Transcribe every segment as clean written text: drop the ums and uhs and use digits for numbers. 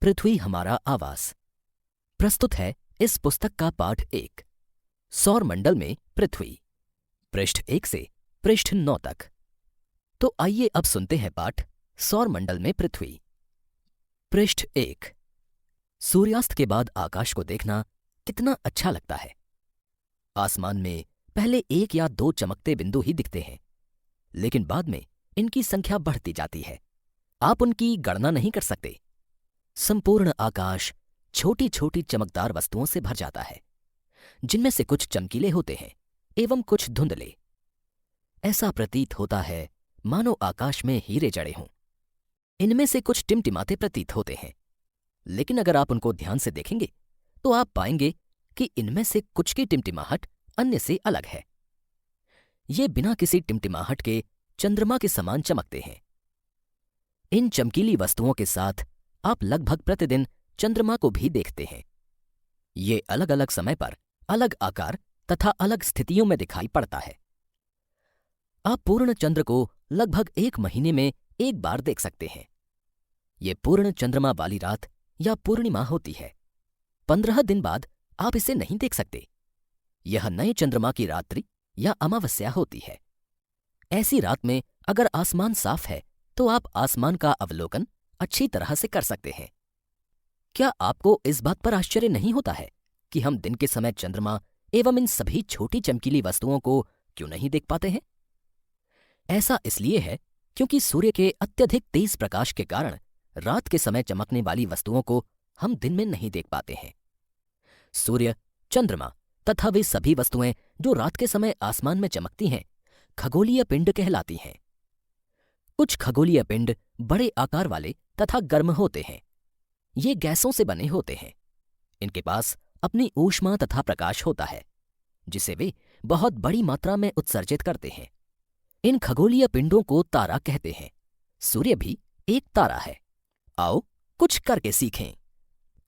पृथ्वी हमारा आवास। प्रस्तुत है इस पुस्तक का पाठ 1, सौर मंडल में पृथ्वी, पृष्ठ 1 से पृष्ठ 9 तक। तो आइए अब सुनते हैं पाठ सौर मंडल में पृथ्वी। पृष्ठ 1। सूर्यास्त के बाद आकाश को देखना कितना अच्छा लगता है। आसमान में पहले 1 या 2 चमकते बिंदु ही दिखते हैं, लेकिन बाद में इनकी संख्या बढ़ती जाती है। आप उनकी गणना नहीं कर सकते। संपूर्ण आकाश छोटी छोटी चमकदार वस्तुओं से भर जाता है, जिनमें से कुछ चमकीले होते हैं एवं कुछ धुंधले। ऐसा प्रतीत होता है मानो आकाश में हीरे जड़े हों। इनमें से कुछ टिमटिमाते प्रतीत होते हैं, लेकिन अगर आप उनको ध्यान से देखेंगे तो आप पाएंगे कि इनमें से कुछ की टिमटिमाहट अन्य से अलग है। ये बिना किसी टिमटिमाहट के चंद्रमा के समान चमकते हैं। इन चमकीली वस्तुओं के साथ आप लगभग प्रतिदिन चंद्रमा को भी देखते हैं। ये अलग अलग समय पर अलग आकार तथा अलग स्थितियों में दिखाई पड़ता है। आप पूर्ण चंद्र को लगभग 1 महीने में 1 बार देख सकते हैं। ये पूर्ण चंद्रमा वाली रात या पूर्णिमा होती है। 15 दिन बाद आप इसे नहीं देख सकते। यह नए चंद्रमा की रात्रि या अमावस्या होती है। ऐसी रात में अगर आसमान साफ है तो आप आसमान का अवलोकन अच्छी तरह से कर सकते हैं। क्या आपको इस बात पर आश्चर्य नहीं होता है कि हम दिन के समय चंद्रमा एवं इन सभी छोटी चमकीली वस्तुओं को क्यों नहीं देख पाते हैं? ऐसा इसलिए है क्योंकि सूर्य के अत्यधिक तेज प्रकाश के कारण रात के समय चमकने वाली वस्तुओं को हम दिन में नहीं देख पाते हैं। सूर्य, चंद्रमा तथा वे सभी वस्तुएं जो रात के समय आसमान में चमकती हैं, खगोलीय पिंड कहलाती हैं। कुछ खगोलीय पिंड बड़े आकार वाले तथा गर्म होते हैं। ये गैसों से बने होते हैं। इनके पास अपनी ऊष्मा तथा प्रकाश होता है, जिसे वे बहुत बड़ी मात्रा में उत्सर्जित करते हैं। इन खगोलीय पिंडों को तारा कहते हैं। सूर्य भी एक तारा है। आओ कुछ करके सीखें।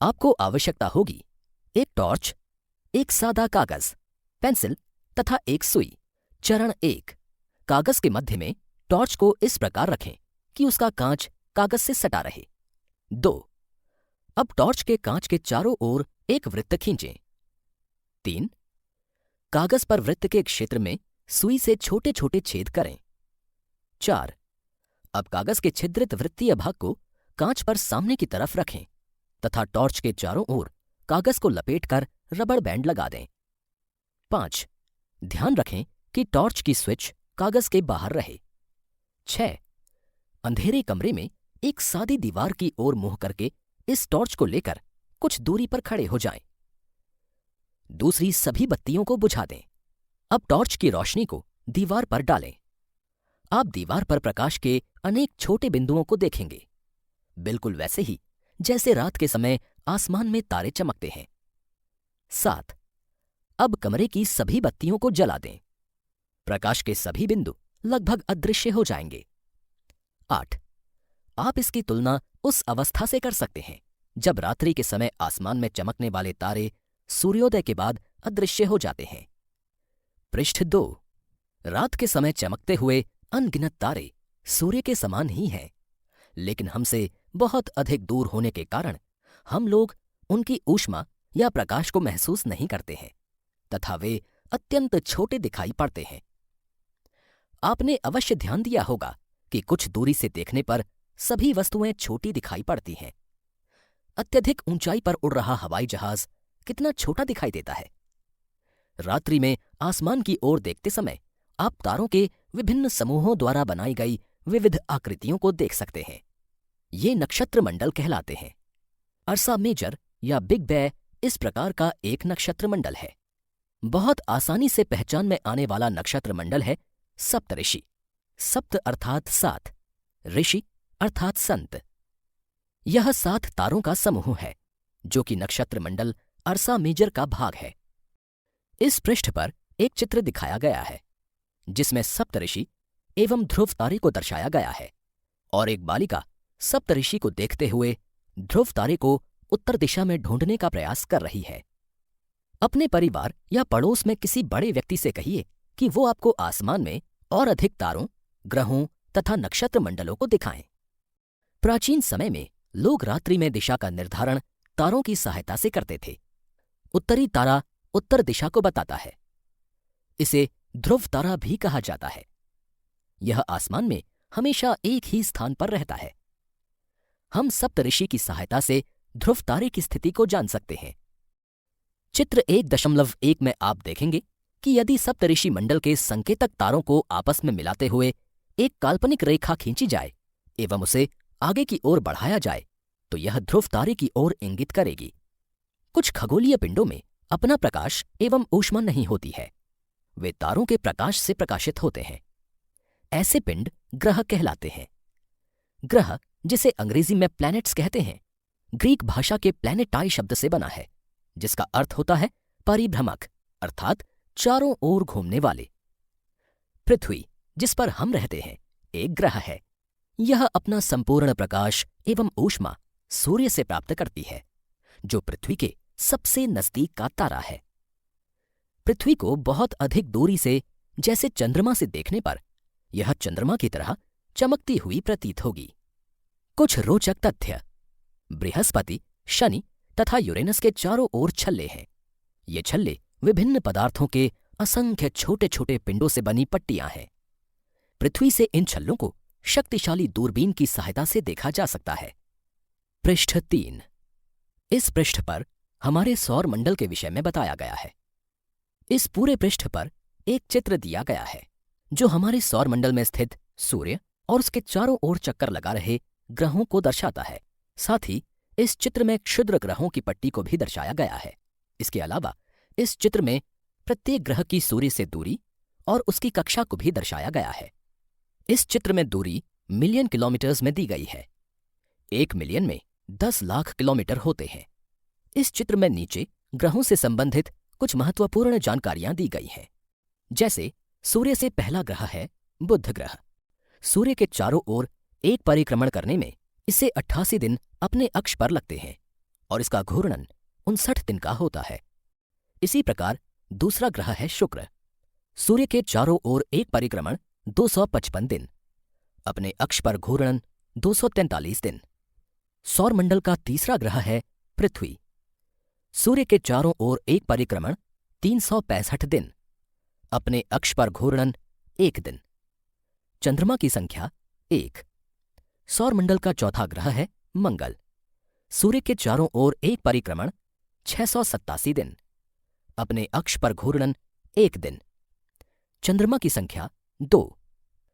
आपको आवश्यकता होगी एक टॉर्च, एक सादा कागज, पेंसिल तथा एक सुई। चरण 1। कागज के मध्य में टॉर्च को इस प्रकार रखें कि उसका कांच कागज से सटा रहे। 2। अब टॉर्च के कांच के चारों ओर एक वृत्त खींचें। 3। कागज पर वृत्त के क्षेत्र में सुई से छोटे छोटे छेद करें। 4। अब कागज के छिद्रित वृत्तीय भाग को कांच पर सामने की तरफ रखें तथा टॉर्च के चारों ओर कागज को लपेटकर रबड़ बैंड लगा दें। 5। ध्यान रखें कि टॉर्च की स्विच कागज के बाहर रहे। 6। अंधेरे कमरे में एक सादी दीवार की ओर मुंह करके इस टॉर्च को लेकर कुछ दूरी पर खड़े हो जाएं। दूसरी सभी बत्तियों को बुझा दें। अब टॉर्च की रोशनी को दीवार पर डालें। आप दीवार पर प्रकाश के अनेक छोटे बिंदुओं को देखेंगे, बिल्कुल वैसे ही जैसे रात के समय आसमान में तारे चमकते हैं। 7। अब कमरे की सभी बत्तियों को जला दें। प्रकाश के सभी बिंदु लगभग अदृश्य हो जाएंगे। 8। आप इसकी तुलना उस अवस्था से कर सकते हैं जब रात्रि के समय आसमान में चमकने वाले तारे सूर्योदय के बाद अदृश्य हो जाते हैं। पृष्ठ 2। रात के समय चमकते हुए अनगिनत तारे सूर्य के समान ही हैं, लेकिन हमसे बहुत अधिक दूर होने के कारण हम लोग उनकी ऊष्मा या प्रकाश को महसूस नहीं करते हैं तथा वे अत्यंत छोटे दिखाई पड़ते हैं। आपने अवश्य ध्यान दिया होगा कि कुछ दूरी से देखने पर सभी वस्तुएं छोटी दिखाई पड़ती हैं। अत्यधिक ऊंचाई पर उड़ रहा हवाई जहाज कितना छोटा दिखाई देता है। रात्रि में आसमान की ओर देखते समय आप तारों के विभिन्न समूहों द्वारा बनाई गई विविध आकृतियों को देख सकते हैं। ये नक्षत्र मंडल कहलाते हैं। अर्सा मेजर या बिग बै इस प्रकार का एक नक्षत्र मंडल है। बहुत आसानी से पहचान में आने वाला नक्षत्र मंडल है सप्तऋषि। सप्त अर्थात 7, ऋषि अर्थात संत। यह 7 तारों का समूह है जो कि नक्षत्र मंडल अर्सा मेजर का भाग है। इस पृष्ठ पर एक चित्र दिखाया गया है जिसमें सप्तऋषि एवं ध्रुव तारे को दर्शाया गया है और एक बालिका सप्तऋषि को देखते हुए ध्रुव तारे को उत्तर दिशा में ढूंढने का प्रयास कर रही है। अपने परिवार या पड़ोस में किसी बड़े व्यक्ति से कहिए कि वो आपको आसमान में और अधिक तारों ग्रहों तथा नक्षत्र मंडलों को दिखाएं। प्राचीन समय में लोग रात्रि में दिशा का निर्धारण तारों की सहायता से करते थे। उत्तरी तारा उत्तर दिशा को बताता है। इसे ध्रुव तारा भी कहा जाता है। यह आसमान में हमेशा एक ही स्थान पर रहता है। हम सप्तऋषि की सहायता से ध्रुव तारे की स्थिति को जान सकते हैं। चित्र 1.1 में आप देखेंगे कि यदि सप्तऋषि मंडल के संकेतक तारों को आपस में मिलाते हुए एक काल्पनिक रेखा खींची जाए एवं उसे आगे की ओर बढ़ाया जाए तो यह ध्रुव तारे की ओर इंगित करेगी। कुछ खगोलीय पिंडों में अपना प्रकाश एवं ऊष्मा नहीं होती है। वे तारों के प्रकाश से प्रकाशित होते हैं। ऐसे पिंड ग्रह कहलाते हैं। ग्रह, जिसे अंग्रेजी में प्लैनेट्स कहते हैं, ग्रीक भाषा के प्लैनेटाई शब्द से बना है, जिसका अर्थ होता है परिभ्रमक, अर्थात चारों ओर घूमने वाले। पृथ्वी, जिस पर हम रहते हैं, एक ग्रह है। यह अपना संपूर्ण प्रकाश एवं ऊष्मा सूर्य से प्राप्त करती है, जो पृथ्वी के सबसे नजदीक का तारा है। पृथ्वी को बहुत अधिक दूरी से, जैसे चंद्रमा से देखने पर, यह चंद्रमा की तरह चमकती हुई प्रतीत होगी। कुछ रोचक तथ्य। बृहस्पति, शनि तथा यूरेनस के चारों ओर छल्ले हैं। ये छल्ले विभिन्न पदार्थों के असंख्य छोटे छोटे पिंडों से बनी पट्टियां हैं। पृथ्वी से इन छल्लों को शक्तिशाली दूरबीन की सहायता से देखा जा सकता है। पृष्ठ 3। इस पृष्ठ पर हमारे सौर मंडल के विषय में बताया गया है। इस पूरे पृष्ठ पर एक चित्र दिया गया है जो हमारे सौर मंडल में स्थित सूर्य और उसके चारों ओर चक्कर लगा रहे ग्रहों को दर्शाता है। साथ ही इस चित्र में क्षुद्र ग्रहों की पट्टी को भी दर्शाया गया है। इसके अलावा इस चित्र में प्रत्येक ग्रह की सूर्य से दूरी और उसकी कक्षा को भी दर्शाया गया है। इस चित्र में दूरी मिलियन किलोमीटर्स में दी गई है। 1 मिलियन में 10 लाख किलोमीटर होते हैं। इस चित्र में नीचे ग्रहों से संबंधित कुछ महत्वपूर्ण जानकारियां दी गई हैं। जैसे सूर्य से पहला ग्रह है बुध ग्रह। सूर्य के चारों ओर एक परिक्रमण करने में इसे 88 दिन अपने अक्ष पर लगते हैं और इसका घूर्णन 59 दिन का होता है। इसी प्रकार दूसरा ग्रह है शुक्र। सूर्य के चारों ओर एक परिक्रमण 255 दिन, अपने अक्ष पर घूर्णन 243 दिन। सौरमंडल का तीसरा ग्रह है पृथ्वी। सूर्य के चारों ओर एक परिक्रमण 365 दिन, अपने अक्ष पर घूर्णन 1 दिन। चंद्रमा की संख्या 1। सौरमंडल का चौथा ग्रह है मंगल। सूर्य के चारों ओर एक परिक्रमण 687 दिन, अपने अक्ष पर घूर्णन 1 दिन। चंद्रमा की संख्या 2।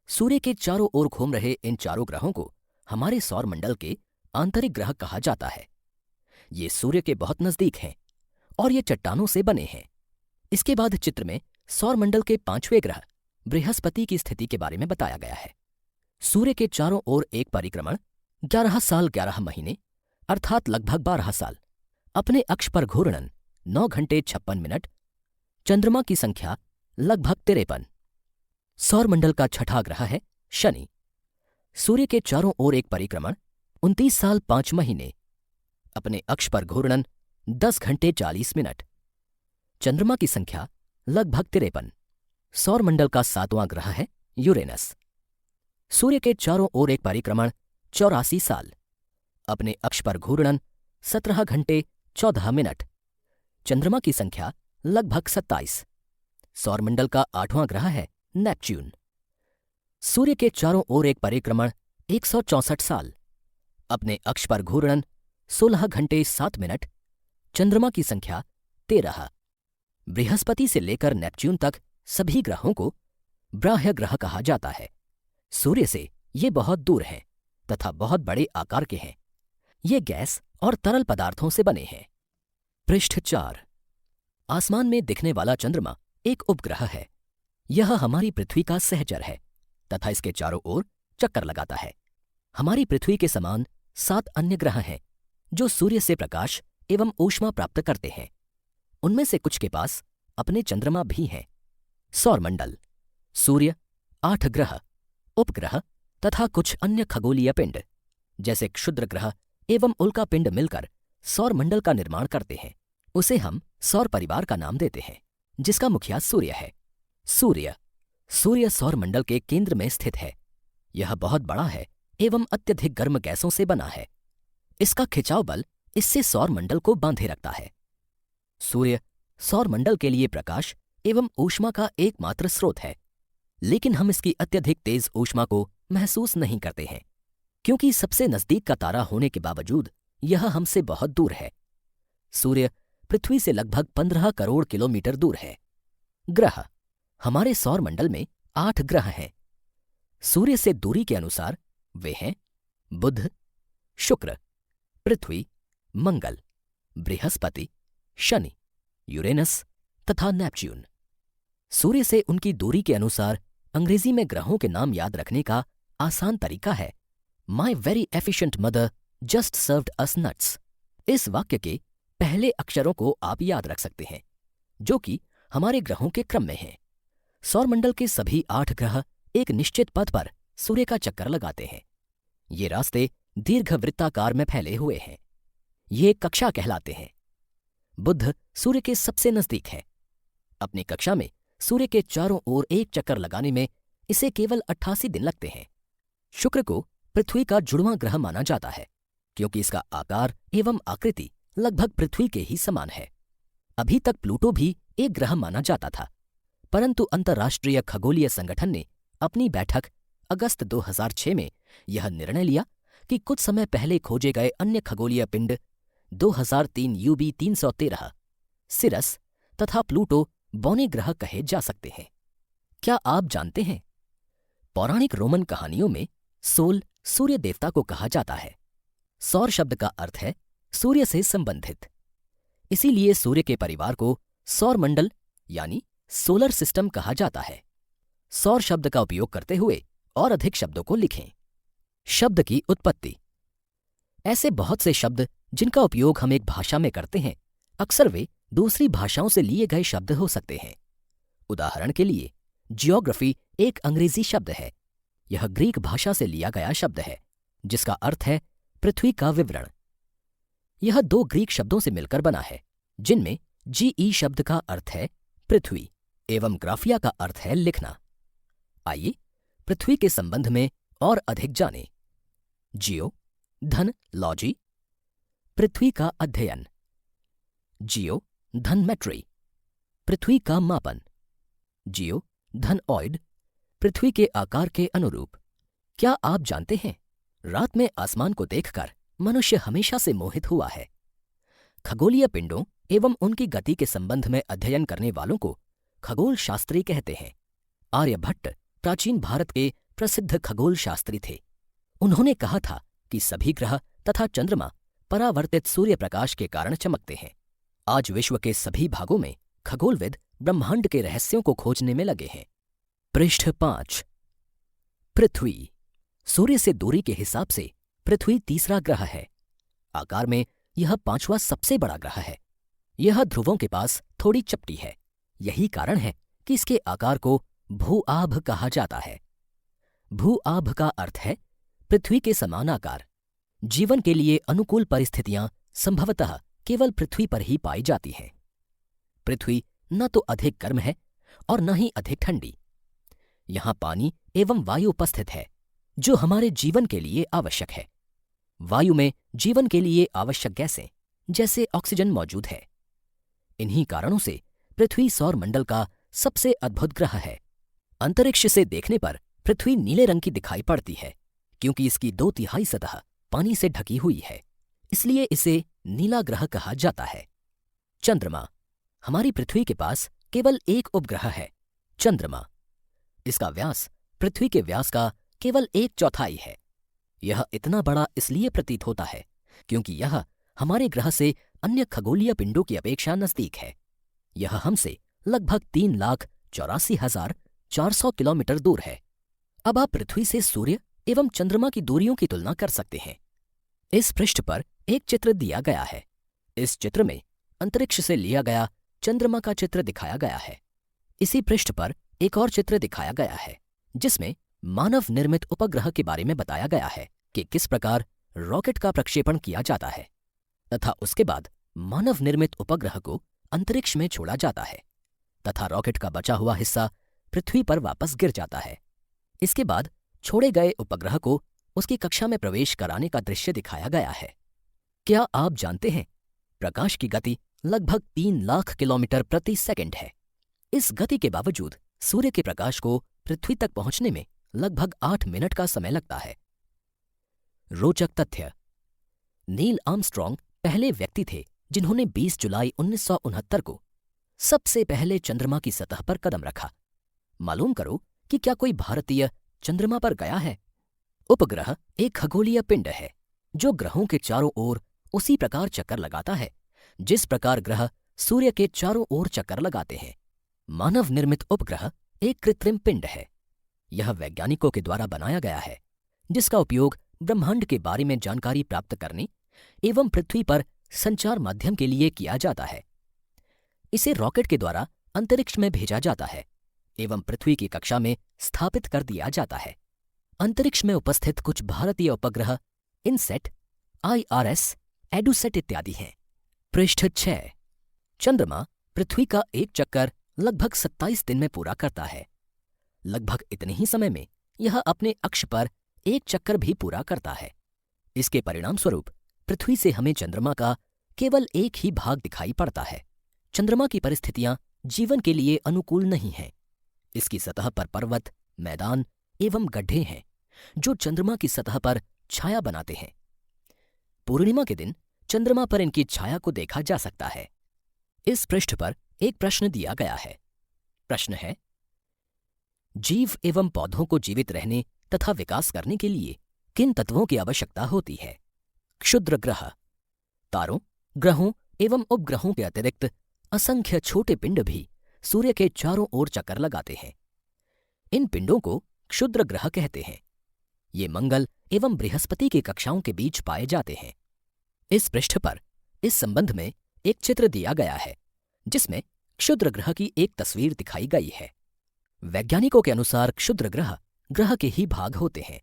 सूर्य के चारों ओर घूम रहे इन चारों ग्रहों को हमारे सौरमंडल के आंतरिक ग्रह कहा जाता है। ये सूर्य के बहुत नजदीक हैं और ये चट्टानों से बने हैं। इसके बाद चित्र में सौरमंडल के 5वें ग्रह बृहस्पति की स्थिति के बारे में बताया गया है। सूर्य के चारों ओर एक परिक्रमण 11 साल 11 महीने अर्थात लगभग 12 साल, अपने अक्ष पर घूर्णन 9 घंटे 56 मिनट। चंद्रमा की संख्या लगभग 53। सौरमंडल का छठा ग्रह है शनि। सूर्य के चारों ओर एक परिक्रमण 29 साल 5 महीने, अपने अक्ष पर घूर्णन 10 घंटे 40 मिनट। चंद्रमा की संख्या लगभग 53। सौरमंडल का 7वां ग्रह है यूरेनस। सूर्य के चारों ओर एक परिक्रमण 84 साल, अपने अक्ष पर घूर्णन 17 घंटे 14 मिनट। चंद्रमा की संख्या लगभग 27। सौरमंडल का 8वां ग्रह है नेपच्यून। सूर्य के चारों ओर एक परिक्रमण 164 साल, अपने अक्ष पर घूर्णन 16 घंटे 7 मिनट। चंद्रमा की संख्या 13। बृहस्पति से लेकर नेपच्यून तक सभी ग्रहों को बाह्य ग्रह कहा जाता है। सूर्य से ये बहुत दूर हैं तथा बहुत बड़े आकार के हैं। ये गैस और तरल पदार्थों से बने हैं। पृष्ठ 4। आसमान में दिखने वाला चंद्रमा एक उपग्रह है। यह हमारी पृथ्वी का सहचर है तथा इसके चारों ओर चक्कर लगाता है। हमारी पृथ्वी के समान 7 अन्य ग्रह हैं जो सूर्य से प्रकाश एवं ऊष्मा प्राप्त करते हैं। उनमें से कुछ के पास अपने चंद्रमा भी हैं। सौरमंडल, सूर्य, 8 ग्रह, उपग्रह तथा कुछ अन्य खगोलीय पिंड जैसे क्षुद्र ग्रह एवं उल्का पिंड मिलकर सौरमंडल का निर्माण करते हैं। उसे हम सौर परिवार का नाम देते हैं, जिसका मुखिया सूर्य है। सूर्य सूर्य सौरमंडल के केंद्र में स्थित है। यह बहुत बड़ा है एवं अत्यधिक गर्म गैसों से बना है। इसका खिंचाव बल इससे सौरमंडल को बांधे रखता है। सूर्य सौरमंडल के लिए प्रकाश एवं ऊष्मा का एकमात्र स्रोत है, लेकिन हम इसकी अत्यधिक तेज ऊष्मा को महसूस नहीं करते हैं, क्योंकि सबसे नजदीक का तारा होने के बावजूद यह हमसे बहुत दूर है। सूर्य पृथ्वी से लगभग 15 करोड़ किलोमीटर दूर है। ग्रह। हमारे सौरमंडल में 8 ग्रह हैं। सूर्य से दूरी के अनुसार वे हैं बुध, शुक्र, पृथ्वी, मंगल, बृहस्पति, शनि, यूरेनस तथा नेपच्यून। सूर्य से उनकी दूरी के अनुसार अंग्रेजी में ग्रहों के नाम याद रखने का आसान तरीका है my very efficient mother just served us nuts. इस वाक्य के पहले अक्षरों को आप याद रख सकते हैं, जो कि हमारे ग्रहों के क्रम में हैं। सौरमंडल के सभी 8 ग्रह एक निश्चित पथ पर सूर्य का चक्कर लगाते हैं। ये रास्ते दीर्घवृत्ताकार में फैले हुए हैं। ये कक्षा कहलाते हैं। बुध सूर्य के सबसे नजदीक है। अपनी कक्षा में सूर्य के चारों ओर एक चक्कर लगाने में इसे केवल 88 दिन लगते हैं। शुक्र को पृथ्वी का जुड़वां ग्रह माना जाता है, क्योंकि इसका आकार एवं आकृति लगभग पृथ्वी के ही समान है। अभी तक प्लूटो भी एक ग्रह माना जाता था, परंतु अंतर्राष्ट्रीय खगोलीय संगठन ने अपनी बैठक अगस्त 2006 में यह निर्णय लिया कि कुछ समय पहले खोजे गए अन्य खगोलीय पिंड 2003 UB 313 सिरस तथा प्लूटो बौने ग्रह कहे जा सकते हैं। क्या आप जानते हैं, पौराणिक रोमन कहानियों में सोल सूर्य देवता को कहा जाता है। सौर शब्द का अर्थ है सूर्य से संबंधित। इसीलिए सूर्य के परिवार को सौरमंडल यानी सोलर सिस्टम कहा जाता है। सौर शब्द का उपयोग करते हुए और अधिक शब्दों को लिखें। शब्द की उत्पत्ति। ऐसे बहुत से शब्द जिनका उपयोग हम एक भाषा में करते हैं, अक्सर वे दूसरी भाषाओं से लिए गए शब्द हो सकते हैं। उदाहरण के लिए जियोग्राफी एक अंग्रेजी शब्द है। यह ग्रीक भाषा से लिया गया शब्द है, जिसका अर्थ है पृथ्वी का विवरण। यह 2 ग्रीक शब्दों से मिलकर बना है, जिनमें GE शब्द का अर्थ है पृथ्वी एवं ग्राफिया का अर्थ है लिखना। आइए पृथ्वी के संबंध में और अधिक जानें। जियो धन लॉजी, पृथ्वी का अध्ययन। जियो धन मेट्री, पृथ्वी का मापन। जियो धन ऑइड, पृथ्वी के आकार के अनुरूप। क्या आप जानते हैं, रात में आसमान को देखकर मनुष्य हमेशा से मोहित हुआ है। खगोलीय पिंडों एवं उनकी गति के संबंध में अध्ययन करने वालों को खगोल शास्त्री कहते हैं। आर्यभट्ट प्राचीन भारत के प्रसिद्ध खगोल शास्त्री थे। उन्होंने कहा था कि सभी ग्रह तथा चंद्रमा परावर्तित सूर्य प्रकाश के कारण चमकते हैं। आज विश्व के सभी भागों में खगोलविद ब्रह्मांड के रहस्यों को खोजने में लगे हैं। पृष्ठ 5। पृथ्वी। सूर्य से दूरी के हिसाब से पृथ्वी तीसरा ग्रह है। आकार में यह 5वां सबसे बड़ा ग्रह है। यह ध्रुवों के पास थोड़ी चपटी है। यही कारण है कि इसके आकार को भू-आभ कहा जाता है। भू-आभ का अर्थ है पृथ्वी के समान आकार। जीवन के लिए अनुकूल परिस्थितियां संभवतः केवल पृथ्वी पर ही पाई जाती हैं। पृथ्वी न तो अधिक गर्म है और न ही अधिक ठंडी। यहां पानी एवं वायु उपस्थित है, जो हमारे जीवन के लिए आवश्यक है। वायु में जीवन के लिए आवश्यक गैसें जैसे ऑक्सीजन मौजूद है। इन्हीं कारणों से पृथ्वी सौरमंडल का सबसे अद्भुत ग्रह है। अंतरिक्ष से देखने पर पृथ्वी नीले रंग की दिखाई पड़ती है, क्योंकि इसकी 2/3 सतह पानी से ढकी हुई है। इसलिए इसे नीला ग्रह कहा जाता है। चंद्रमा। हमारी पृथ्वी के पास केवल एक उपग्रह है, चंद्रमा। इसका व्यास पृथ्वी के व्यास का केवल 1/4 है। यह इतना बड़ा इसलिए प्रतीत होता है क्योंकि यह हमारे ग्रह से अन्य खगोलीय पिंडों की अपेक्षा नजदीक है। यह हमसे लगभग 3,84,400 किलोमीटर दूर है। अब आप पृथ्वी से सूर्य एवं चंद्रमा की दूरियों की तुलना कर सकते हैं। इस पृष्ठ पर एक चित्र दिया गया है। इस चित्र में अंतरिक्ष से लिया गया चंद्रमा का चित्र दिखाया गया है। इसी पृष्ठ पर एक और चित्र दिखाया गया है, जिसमें मानव निर्मित उपग्रह के बारे में बताया गया है कि किस प्रकार रॉकेट का प्रक्षेपण किया जाता है तथा उसके बाद मानव निर्मित उपग्रह को अंतरिक्ष में छोड़ा जाता है तथा रॉकेट का बचा हुआ हिस्सा पृथ्वी पर वापस गिर जाता है। इसके बाद छोड़े गए उपग्रह को उसकी कक्षा में प्रवेश कराने का दृश्य दिखाया गया है। क्या आप जानते हैं, प्रकाश की गति लगभग 3 लाख किलोमीटर प्रति सेकंड है। इस गति के बावजूद सूर्य के प्रकाश को पृथ्वी तक पहुंचने में लगभग 8 मिनट का समय लगता है। रोचक तथ्य, नील आर्मस्ट्रॉन्ग पहले व्यक्ति थे जिन्होंने 20 जुलाई 1969 को सबसे पहले चंद्रमा की सतह पर कदम रखा। मालूम करो कि क्या कोई भारतीय चंद्रमा पर गया है। उपग्रह एक खगोलीय पिंड है जो ग्रहों के चारों ओर उसी प्रकार चक्कर लगाता है जिस प्रकार ग्रह सूर्य के चारों ओर चक्कर लगाते हैं। मानव निर्मित उपग्रह एक कृत्रिम पिंड है। यह वैज्ञानिकों के द्वारा बनाया गया है जिसका उपयोग ब्रह्मांड के बारे में जानकारी प्राप्त करने एवं पृथ्वी पर संचार माध्यम के लिए किया जाता है। इसे रॉकेट के द्वारा अंतरिक्ष में भेजा जाता है एवं पृथ्वी की कक्षा में स्थापित कर दिया जाता है। अंतरिक्ष में उपस्थित कुछ भारतीय उपग्रह इनसेट, IRS, एडुसेट इत्यादि हैं। पृष्ठ 6। चंद्रमा पृथ्वी का एक चक्कर लगभग 27 दिन में पूरा करता है। लगभग इतने ही समय में यह अपने अक्ष पर एक चक्कर भी पूरा करता है। इसके परिणाम स्वरूप पृथ्वी से हमें चंद्रमा का केवल एक ही भाग दिखाई पड़ता है। चंद्रमा की परिस्थितियां जीवन के लिए अनुकूल नहीं हैं। इसकी सतह पर पर्वत, मैदान एवं गड्ढे हैं जो चंद्रमा की सतह पर छाया बनाते हैं। पूर्णिमा के दिन चंद्रमा पर इनकी छाया को देखा जा सकता है। इस पृष्ठ पर एक प्रश्न दिया गया है। प्रश्न है, जीव एवं पौधों को जीवित रहने तथा विकास करने के लिए किन तत्वों की आवश्यकता होती है। क्षुद्र ग्रह, तारों, ग्रहों एवं उपग्रहों के अतिरिक्त असंख्य छोटे पिंड भी सूर्य के चारों ओर चक्कर लगाते हैं। इन पिंडों को क्षुद्र ग्रह कहते हैं। ये मंगल एवं बृहस्पति की कक्षाओं के बीच पाए जाते हैं। इस पृष्ठ पर इस संबंध में एक चित्र दिया गया है जिसमें क्षुद्र ग्रह की एक तस्वीर दिखाई गई है। वैज्ञानिकों के अनुसार क्षुद्र ग्रह ग्रह के ही भाग होते हैं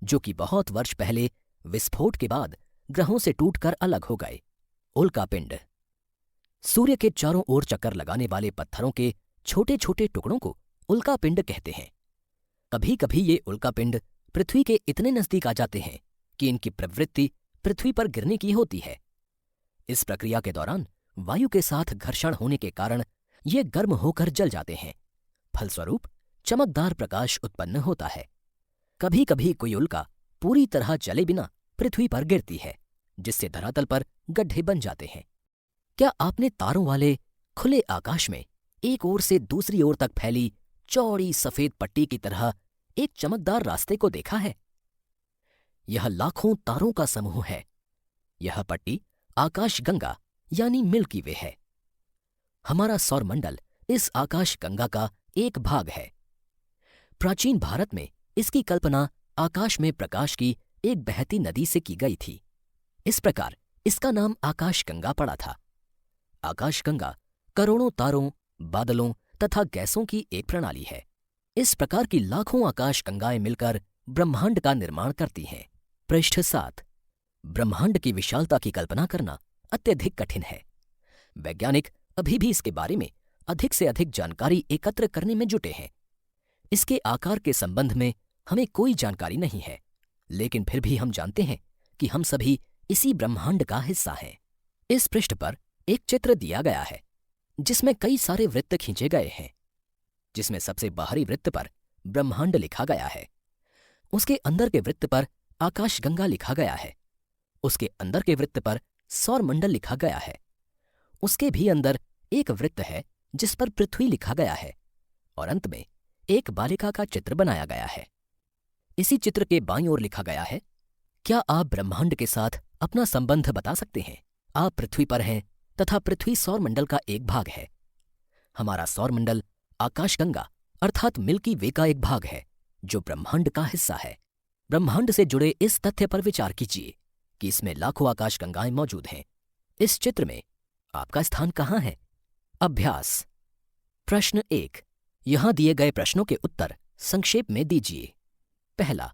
जो कि बहुत वर्ष पहले विस्फोट के बाद ग्रहों से टूटकर अलग हो गए। उल्कापिंड, सूर्य के चारों ओर चक्कर लगाने वाले पत्थरों के छोटे छोटे टुकड़ों को उल्कापिंड कहते हैं। कभी कभी ये उल्कापिंड पृथ्वी के इतने नजदीक आ जाते हैं कि इनकी प्रवृत्ति पृथ्वी पर गिरने की होती है। इस प्रक्रिया के दौरान वायु के साथ घर्षण होने के कारण ये गर्म होकर जल जाते हैं। फलस्वरूप चमकदार प्रकाश उत्पन्न होता है। कभी कभी कोई उल्का पूरी तरह जले बिना पृथ्वी पर गिरती है जिससे धरातल पर गड्ढे बन जाते हैं। क्या आपने तारों वाले खुले आकाश में एक ओर से दूसरी ओर तक फैली चौड़ी सफेद पट्टी की तरह एक चमकदार रास्ते को देखा है? यह लाखों तारों का समूह है। यह पट्टी आकाशगंगा यानी मिल्की वे है। हमारा सौरमंडल इस आकाशगंगा का एक भाग है। प्राचीन भारत में इसकी कल्पना आकाश में प्रकाश की एक बहती नदी से की गई थी। इस प्रकार इसका नाम आकाशगंगा पड़ा था। आकाशगंगा करोड़ों तारों, बादलों तथा गैसों की एक प्रणाली है। इस प्रकार की लाखों आकाशगंगाएं मिलकर ब्रह्मांड का निर्माण करती हैं। पृष्ठ 7। ब्रह्मांड की विशालता की कल्पना करना अत्यधिक कठिन है। वैज्ञानिक अभी भी इसके बारे में अधिक से अधिक जानकारी एकत्र करने में जुटे हैं। इसके आकार के संबंध में हमें कोई जानकारी नहीं है, लेकिन फिर भी हम जानते हैं कि हम सभी इसी ब्रह्मांड का हिस्सा हैं। इस पृष्ठ पर एक चित्र दिया गया है जिसमें कई सारे वृत्त खींचे गए हैं, जिसमें सबसे बाहरी वृत्त पर ब्रह्मांड लिखा गया है। उसके अंदर के वृत्त पर आकाशगंगा लिखा गया है। उसके अंदर के वृत्त पर सौरमंडल लिखा गया है। उसके भी अंदर एक वृत्त है जिस पर पृथ्वी लिखा गया है और अंत में एक बालिका का चित्र बनाया गया है। इसी चित्र के बाईं ओर लिखा गया है, क्या आप ब्रह्मांड के साथ अपना संबंध बता सकते हैं? आप पृथ्वी पर हैं तथा पृथ्वी सौरमंडल का एक भाग है। हमारा सौरमंडल आकाशगंगा अर्थात मिल्की वे का एक भाग है जो ब्रह्मांड का हिस्सा है। ब्रह्मांड से जुड़े इस तथ्य पर विचार कीजिए कि इसमें लाखों आकाशगंगाएं मौजूद हैं। इस चित्र में आपका स्थान कहाँ है? अभ्यास। प्रश्न 1। यहां दिए गए प्रश्नों के उत्तर संक्षेप में दीजिए। पहला,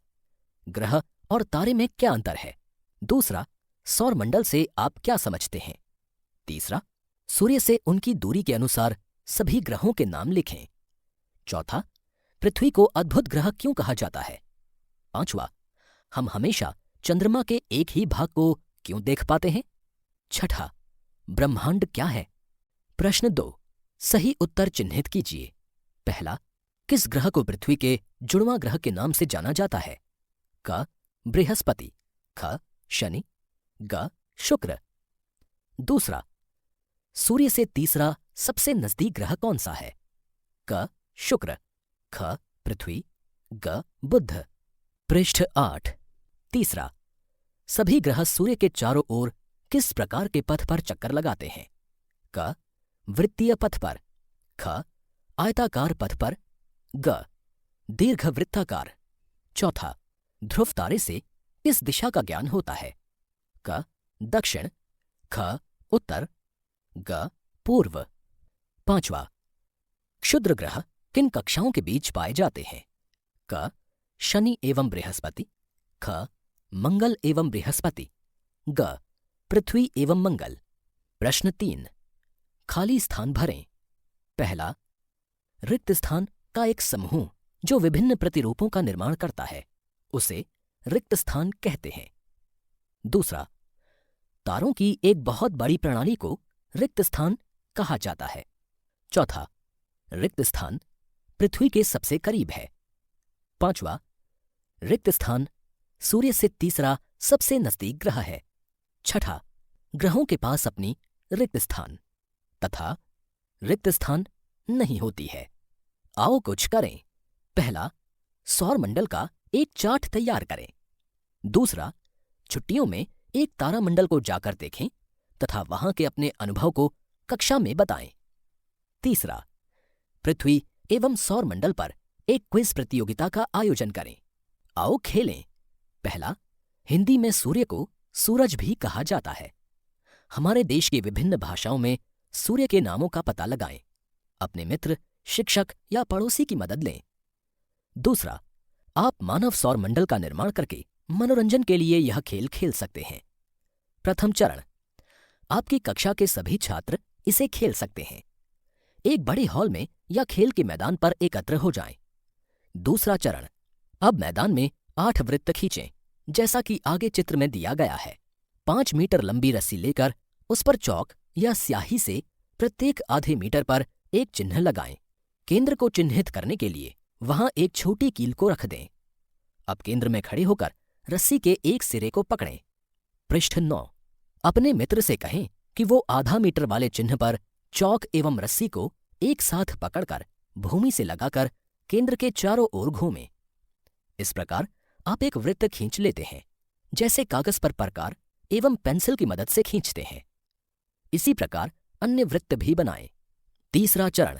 ग्रह और तारे में क्या अंतर है? दूसरा, सौरमंडल से आप क्या समझते हैं? तीसरा, सूर्य से उनकी दूरी के अनुसार सभी ग्रहों के नाम लिखें। चौथा, पृथ्वी को अद्भुत ग्रह क्यों कहा जाता है? 5वां, हम हमेशा चंद्रमा के एक ही भाग को क्यों देख पाते हैं? 6ठा, ब्रह्मांड क्या है? प्रश्न 2, सही उत्तर चिन्हित कीजिए। पहला, किस ग्रह को पृथ्वी के जुड़वां ग्रह के नाम से जाना जाता है? क, बृहस्पति, ख, शनि, ग, शुक्र। दूसरा, सूर्य से तीसरा सबसे नजदीक ग्रह कौन सा है? क, शुक्र, ख, पृथ्वी, ग, बुध। पृष्ठ 8। तीसरा, सभी ग्रह सूर्य के चारों ओर किस प्रकार के पथ पर चक्कर लगाते हैं? क, वृत्तीय पथ पर, ख, आयताकार पथ पर, ग, दीर्घवृत्ताकार। चौथा, ध्रुव तारे से किस दिशा का ज्ञान होता है? क, दक्षिण, ख, उत्तर, ग, पूर्व। 5वां, क्षुद्र ग्रह किन कक्षाओं के बीच पाए जाते हैं? क, शनि एवं बृहस्पति, ख, मंगल एवं बृहस्पति, ग, पृथ्वी एवं मंगल। प्रश्न 3, खाली स्थान भरें। पहला, रिक्त स्थान का एक समूह जो विभिन्न प्रतिरूपों का निर्माण करता है उसे रिक्त स्थान कहते हैं। दूसरा, तारों की एक बहुत बड़ी प्रणाली को रिक्त स्थान कहा जाता है। चौथा, रिक्त स्थान पृथ्वी के सबसे करीब है। 5वां, रिक्त स्थान सूर्य से तीसरा सबसे नजदीक ग्रह है। 6ठा, ग्रहों के पास अपनी रिक्त स्थान तथा रिक्त स्थान नहीं होती है। आओ कुछ करें। पहला, सौरमंडल का एक चार्ट तैयार करें। दूसरा, छुट्टियों में एक तारामंडल को जाकर देखें तथा वहां के अपने अनुभव को कक्षा में बताएं। तीसरा, पृथ्वी एवं सौरमंडल पर एक क्विज प्रतियोगिता का आयोजन करें। आओ खेलें। पहला, हिंदी में सूर्य को सूरज भी कहा जाता है। हमारे देश की विभिन्न भाषाओं में सूर्य के नामों का पता लगाएं। अपने मित्र, शिक्षक या पड़ोसी की मदद लें। दूसरा, आप मानव सौरमंडल का निर्माण करके मनोरंजन के लिए यह खेल खेल सकते हैं। प्रथम चरण, आपकी कक्षा के सभी छात्र इसे खेल सकते हैं। एक बड़े हॉल में या खेल के मैदान पर एकत्र हो जाएं। दूसरा चरण, अब मैदान में 8 वृत्त खींचें जैसा कि आगे चित्र में दिया गया है। 5 मीटर लंबी रस्सी लेकर उस पर चौक या स्याही से प्रत्येक आधे मीटर पर एक चिन्ह लगाएं। केंद्र को चिन्हित करने के लिए वहां एक छोटी कील को रख दें। अब केंद्र में खड़े होकर रस्सी के एक सिरे को पकड़ें। पृष्ठ 9, अपने मित्र से कहें कि वो आधा मीटर वाले चिन्ह पर चौक एवं रस्सी को एक साथ पकड़कर भूमि से लगाकर केंद्र के चारों ओर घूमें। इस प्रकार आप एक वृत्त खींच लेते हैं जैसे कागज पर प्रकार एवं पेंसिल की मदद से खींचते हैं। इसी प्रकार अन्य वृत्त भी बनाएं। तीसरा चरण,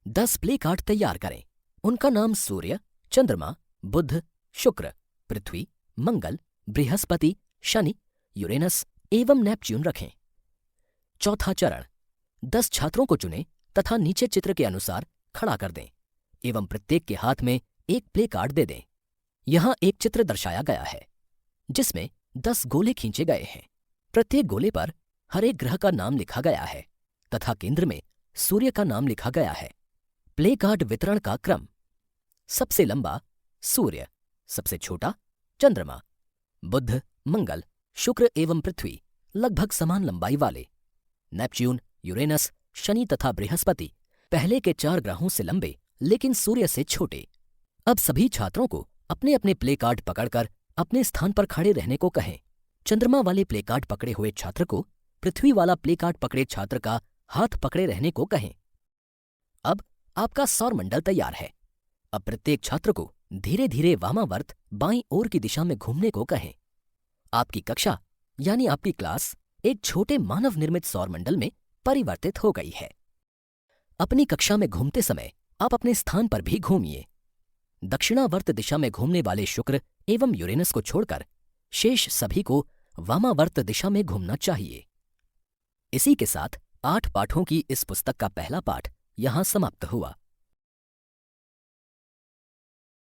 10 प्ले कार्ड तैयार करें। उनका नाम सूर्य, चंद्रमा, बुध, शुक्र, पृथ्वी, मंगल, बृहस्पति, शनि, यूरेनस एवं नेपच्यून रखें। चौथा चरण, 10 छात्रों को चुनें तथा नीचे चित्र के अनुसार खड़ा कर दें एवं प्रत्येक के हाथ में एक प्ले कार्ड दे दें। यहां एक चित्र दर्शाया गया है जिसमें 10 गोले खींचे गए हैं। प्रत्येक गोले पर हर एक ग्रह का नाम लिखा गया है तथा केंद्र में सूर्य का नाम लिखा गया है। प्ले कार्ड वितरण का क्रम, सबसे लंबा सूर्य, सबसे छोटा चंद्रमा, बुध, मंगल, शुक्र एवं पृथ्वी लगभग समान लंबाई वाले, नेपच्यून, यूरेनस, शनि तथा बृहस्पति पहले के 4 ग्रहों से लंबे लेकिन सूर्य से छोटे। अब सभी छात्रों को अपने अपने प्ले कार्ड पकड़कर अपने स्थान पर खड़े रहने को कहें। चंद्रमा वाले प्ले कार्ड पकड़े हुए छात्र को पृथ्वी वाला प्ले कार्ड पकड़े छात्र का हाथ पकड़े रहने को कहें। अब आपका सौरमंडल तैयार है। अब प्रत्येक छात्र को धीरे धीरे वामावर्त बाईं ओर की दिशा में घूमने को कहें। आपकी कक्षा यानी आपकी क्लास एक छोटे मानव निर्मित सौरमंडल में परिवर्तित हो गई है। अपनी कक्षा में घूमते समय आप अपने स्थान पर भी घूमिए। दक्षिणावर्त दिशा में घूमने वाले शुक्र एवं यूरेनस को छोड़कर शेष सभी को वामावर्त दिशा में घूमना चाहिए। इसी के साथ 8 पाठों की इस पुस्तक का पहला पाठ यहां समाप्त हुआ।